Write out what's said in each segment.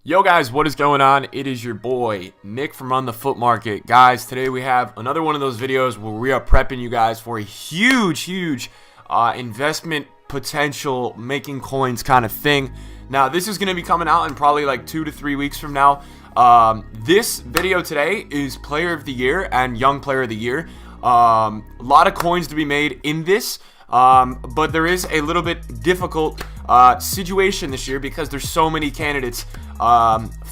Yo guys, what is going on? It is your boy Nick from On The Foot Market. Guys, today we have another one of those videos where we are prepping you guys for a huge investment potential making coins kind of thing. Now this is going to be coming out in probably like 2 to 3 weeks from now. This video today is Player of the Year and Young Player of the Year. A lot of coins to be made in this, but there is a little bit difficult situation this year because there's so many candidates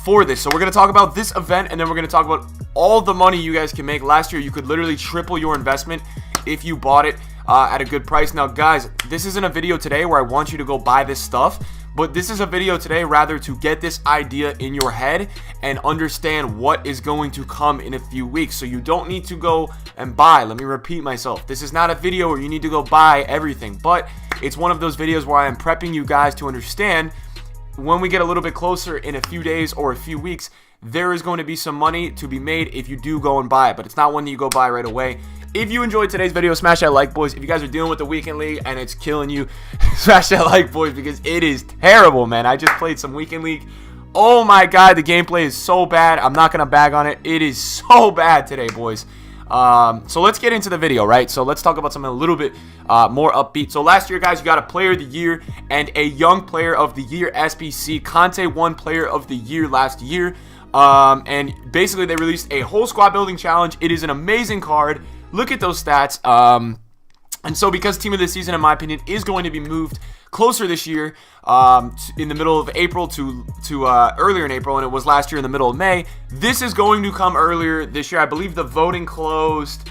for this. So we're going to talk about this event, and then we're going to talk about all the money you guys can make. Last year you could literally triple your investment if you bought it at a good price. Now guys, this isn't a video today where I want you to go buy this stuff, but this is a video today rather to get this idea in your head and understand what is going to come in a few weeks. So you don't need to go and buy. Let me repeat myself. This is not a video where you need to go buy everything, but it's one of those videos where I am prepping you guys to understand when we get a little bit closer in a few days or a few weeks, there is going to be some money to be made if you do go and buy it, but it's not one that you go buy right away. If you enjoyed today's video, smash that like, boys. If you guys are dealing with the weekend league and it's killing you, smash that like, boys, because it is terrible, man. I just played some weekend league. Oh my god, the gameplay is so bad. I'm not gonna bag on it. It is so bad today, boys. So let's get into the video, right? So let's talk about something a little bit more upbeat. So last year, guys, you got a Player of the Year and a Young Player of the Year SBC. Conte won Player of the Year last year, and basically they released a whole squad building challenge. It is an amazing card. Look at those stats. And so because Team of the Season, in my opinion, is going to be moved closer this year, in the middle of April to earlier in April, and it was last year in the middle of May. This is going to come earlier this year. I believe the voting closed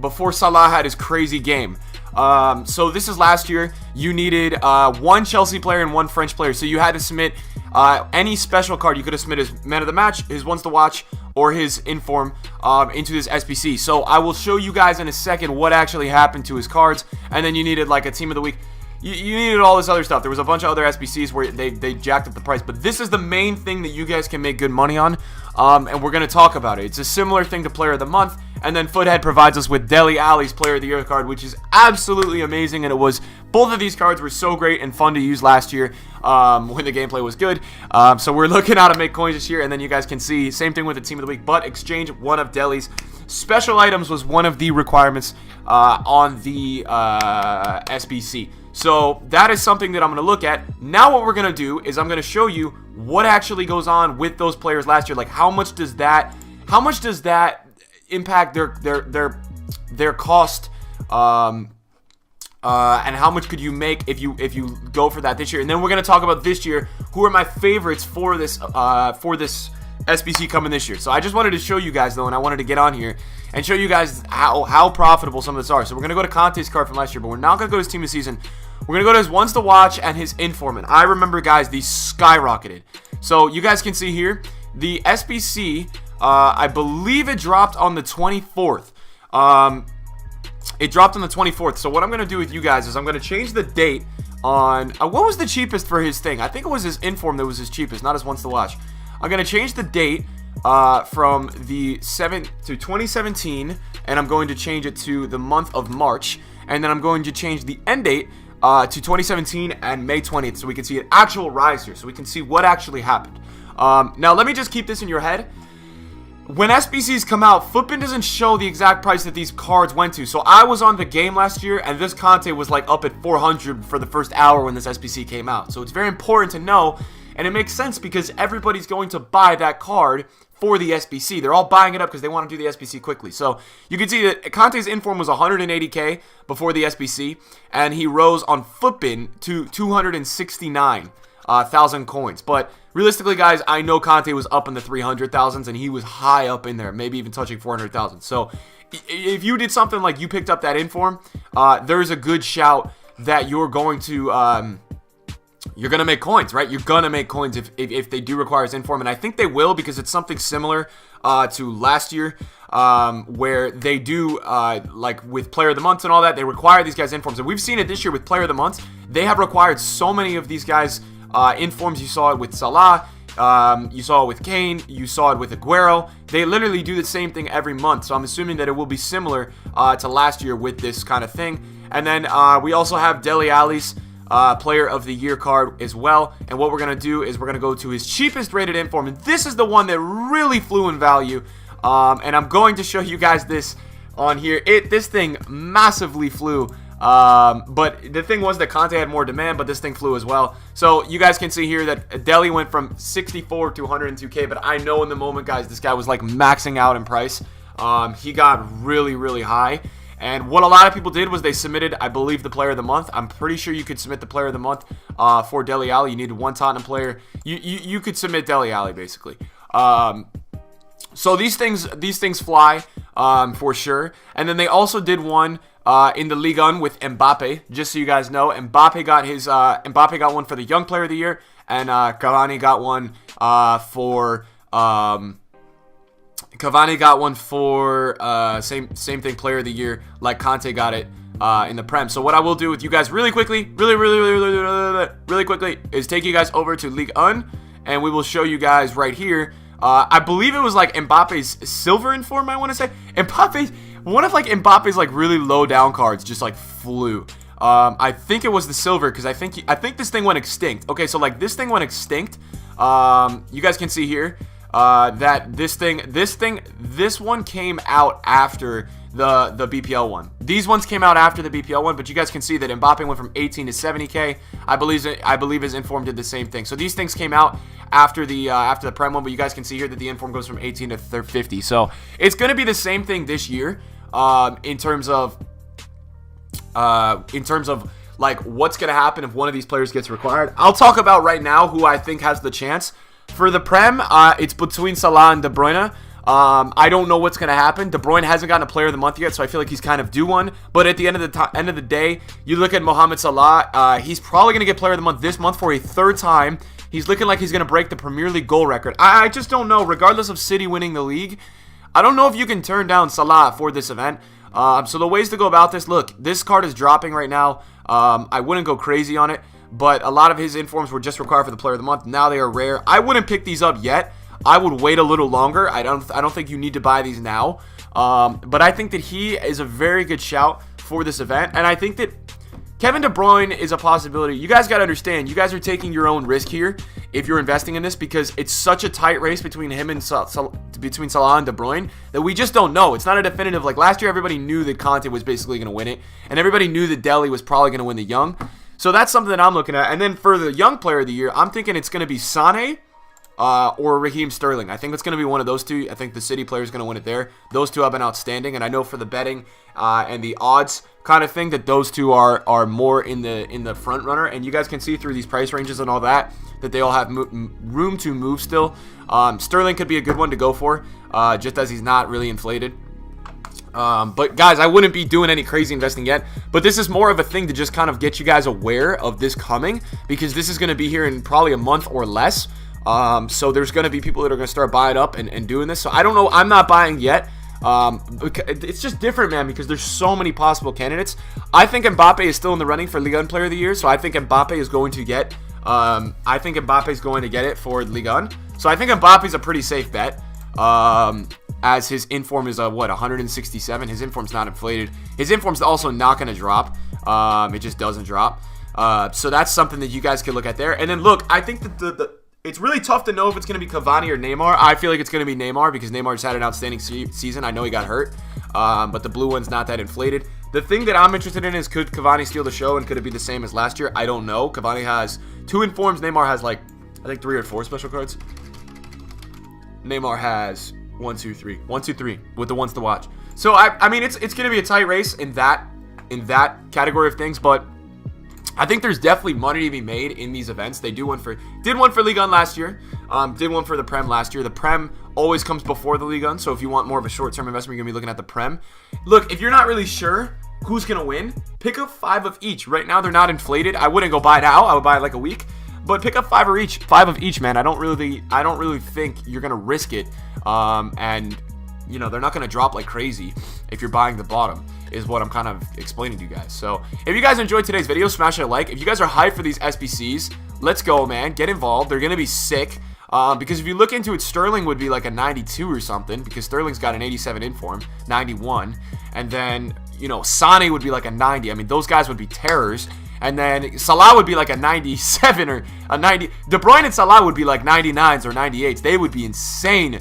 before Salah had his crazy game. So this is last year. You needed one Chelsea player and one French player. So you had to submit any special card. You could have submitted his Man of the Match, his Ones to Watch, or his Inform into this SBC. So I will show you guys in a second what actually happened to his cards. And then you needed like a Team of the Week. You needed all this other stuff. There was a bunch of other SBCs where they jacked up the price. But this is the main thing that you guys can make good money on. And we're going to talk about it. It's a similar thing to Player of the Month. And then Foothead provides us with Dele Alli's Player of the Year card, which is absolutely amazing. And it was, both of these cards were so great and fun to use last year when the gameplay was good. So we're looking how to make coins this year. And then you guys can see, same thing with the Team of the Week. But exchange one of Dele's special items was one of the requirements on the SBC. So that is something that I'm going to look at. Now what we're going to do is I'm going to show you what actually goes on with those players last year. Like how much does that impact their cost, and how much could you make if you go for that this year. And then we're going to talk about this year, who are my favorites for this SBC coming this year. So I just wanted to show you guys though, and I wanted to get on here and show you guys how profitable some of this are. So we're going to go to Conte's card from last year, but we're not going to go to his Team of the Season. We're going to go to his Ones to Watch and his Informant. I remember, guys, these skyrocketed. So you guys can see here, the SBC, I believe it dropped on the 24th. It dropped on the 24th. So what I'm going to do with you guys is I'm going to change the date on, what was the cheapest for his thing? I think it was his Inform that was his cheapest, not his Ones to Watch. I'm going to change the date from the 7th to 2017, and I'm going to change it to the month of March, and then I'm going to change the end date to 2017 and May 20th, so we can see an actual rise here, so we can see what actually happened. Now let me just keep this in your head. When SBCs come out, Futbin doesn't show the exact price that these cards went to. So I was on the game last year, and this Conte was like up at 400 for the first hour when this SBC came out. So it's very important to know, and it makes sense because everybody's going to buy that card for the SBC. They're all buying it up because they want to do the SBC quickly. So you can see that Conte's Inform was 180k before the SBC, and he rose on Futbin to 269,000 coins. But realistically, guys, I know Conte was up in the 300,000s, and he was high up in there, maybe even touching 400,000. So if you did something like you picked up that Inform, there's a good shout that you're going to make coins, right? You're gonna make coins if they do require his Inform, and I think they will, because it's something similar to last year, where they do like with Player of the Month and all that, they require these guys Informs, and we've seen it this year with Player of the Month. They have required so many of these guys Informs. You saw it with Salah, you saw it with Kane, you saw it with Aguero. They literally do the same thing every month, so I'm assuming that it will be similar to last year with this kind of thing. And then we also have Dele Alli's Player of the Year card as well. And what we're going to do is we're going to go to his cheapest rated inform. And this is the one that really flew in value. And I'm going to show you guys this on here. This thing massively flew. But the thing was that Conte had more demand, but this thing flew as well. So you guys can see here that Dele went from 64 to 102K. But I know in the moment, guys, this guy was like maxing out in price. He got really, really high. And what a lot of people did was they submitted, I believe, the Player of the Month. I'm pretty sure you could submit the Player of the Month for Dele Alli. You needed one Tottenham player. You could submit Dele Alli, basically. So these things fly for sure. And then they also did one in the Ligue 1 with Mbappe. Just so you guys know, Mbappe got one for the Young Player of the Year, and Cavani got one for same thing, Player of the Year, like Conte got it in the Prem. So what I will do with you guys really quickly, really quickly, is take you guys over to Ligue 1, and we will show you guys right here. I believe it was like Mbappe's silver inform, I want to say. One of like Mbappe's like really low down cards just like flew. I think it was the silver, because I think this thing went extinct. Okay, so like this thing went extinct. You guys can see here that this one came out after the BPL one. These ones came out after the BPL one, but you guys can see that Mbappe went from 18 to 70K. I believe his inform did the same thing. So these things came out after the Prem one, but you guys can see here that the inform goes from 18 to 50. So it's going to be the same thing this year in terms of like what's going to happen if one of these players gets required. I'll talk about right now who I think has the chance. For the Prem, it's between Salah and De Bruyne. I don't know what's going to happen. De Bruyne hasn't gotten a Player of the Month yet, so I feel like he's kind of due one. But at the end of the day, you look at Mohamed Salah, he's probably going to get Player of the Month this month for a third time. He's looking like he's going to break the Premier League goal record. I just don't know. Regardless of City winning the league, I don't know if you can turn down Salah for this event. So the ways to go about this, look, this card is dropping right now. I wouldn't go crazy on it, but a lot of his informs were just required for the Player of the Month. Now they are rare. I wouldn't pick these up yet. I would wait a little longer. I don't think you need to buy these now. But I think that he is a very good shout for this event, and I think that Kevin De Bruyne is a possibility. You guys got to understand, you guys are taking your own risk here if you're investing in this, because it's such a tight race between him and Salah and De Bruyne that we just don't know. It's not a definitive. Like last year, everybody knew that Conte was basically going to win it, and everybody knew that Dele was probably going to win the Young. So that's something that I'm looking at. And then for the Young Player of the Year, I'm thinking it's going to be Sané or Raheem Sterling. I think it's going to be one of those two. I think the City player is going to win it there. Those two have been outstanding, and I know for the betting and the odds kind of thing that those two are more in the front runner. And you guys can see through these price ranges and all that they all have room to move still. Sterling could be a good one to go for, just as he's not really inflated. But guys, I wouldn't be doing any crazy investing yet, but this is more of a thing to just kind of get you guys aware of this coming, because this is going to be here in probably a month or less. So there's going to be people that are going to start buying up and doing this. So I don't know. I'm not buying yet. It's just different, man, because there's so many possible candidates. I think Mbappe is still in the running for Ligue 1 Player of the Year, so I think Mbappe is going to get it for Ligue 1. So I think Mbappe is a pretty safe bet. As his inform is 167. His inform's not inflated. His inform's also not going to drop. It just doesn't drop. So that's something that you guys can look at there. And then look, I think that it's really tough to know if it's going to be Cavani or Neymar. I feel like it's going to be Neymar because Neymar just had an outstanding season. I know he got hurt, but the blue one's not that inflated. The thing that I'm interested in is, could Cavani steal the show, and could it be the same as last year? I don't know. Cavani has 2 informs. Neymar has like, I think 3 or 4 special cards. Neymar has 1, 2, 3 with the ones to watch. So I mean it's going to be a tight race in that category of things, but I think there's definitely money to be made in these events. They did one for Ligue 1 last year, did one for the Prem last year. The Prem always comes before the Ligue 1, so if you want more of a short-term investment, you're going to be looking at the Prem. Look, if you're not really sure who's going to win, pick up 5 of each. Right now they're not inflated. I wouldn't go buy now. I would buy it like a week. But pick up 5 of each, man. I don't really think you're gonna risk it. And you know, they're not gonna drop like crazy if you're buying the bottom, is what I'm kind of explaining to you guys. So if you guys enjoyed today's video, smash a like. If you guys are hyped for these SBCs, let's go, man. Get involved. They're gonna be sick. Because if you look into it, Sterling would be like a 92 or something, because Sterling's got an 87 inform, 91, and then you know Sané would be like a 90. I mean, those guys would be terrors. And then Salah would be like a 97 or a 90. De Bruyne and Salah would be like 99s or 98s. They would be insane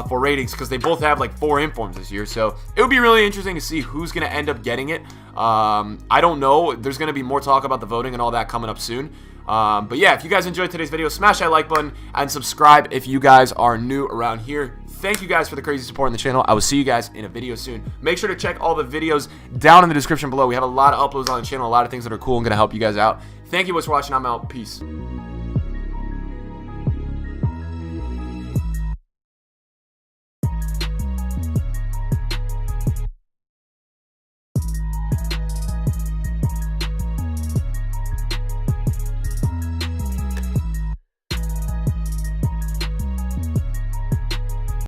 for ratings because they both have like 4 informs this year. So it would be really interesting to see who's going to end up getting it. I don't know. There's going to be more talk about the voting and all that coming up soon. But yeah, if you guys enjoyed today's video, smash that like button and subscribe if you guys are new around here. Thank you guys for the crazy support on the channel. I will see you guys in a video soon. Make sure to check all the videos down in the description below. We have a lot of uploads on the channel, a lot of things that are cool and going to help you guys out. Thank you for watching. I'm out. Peace.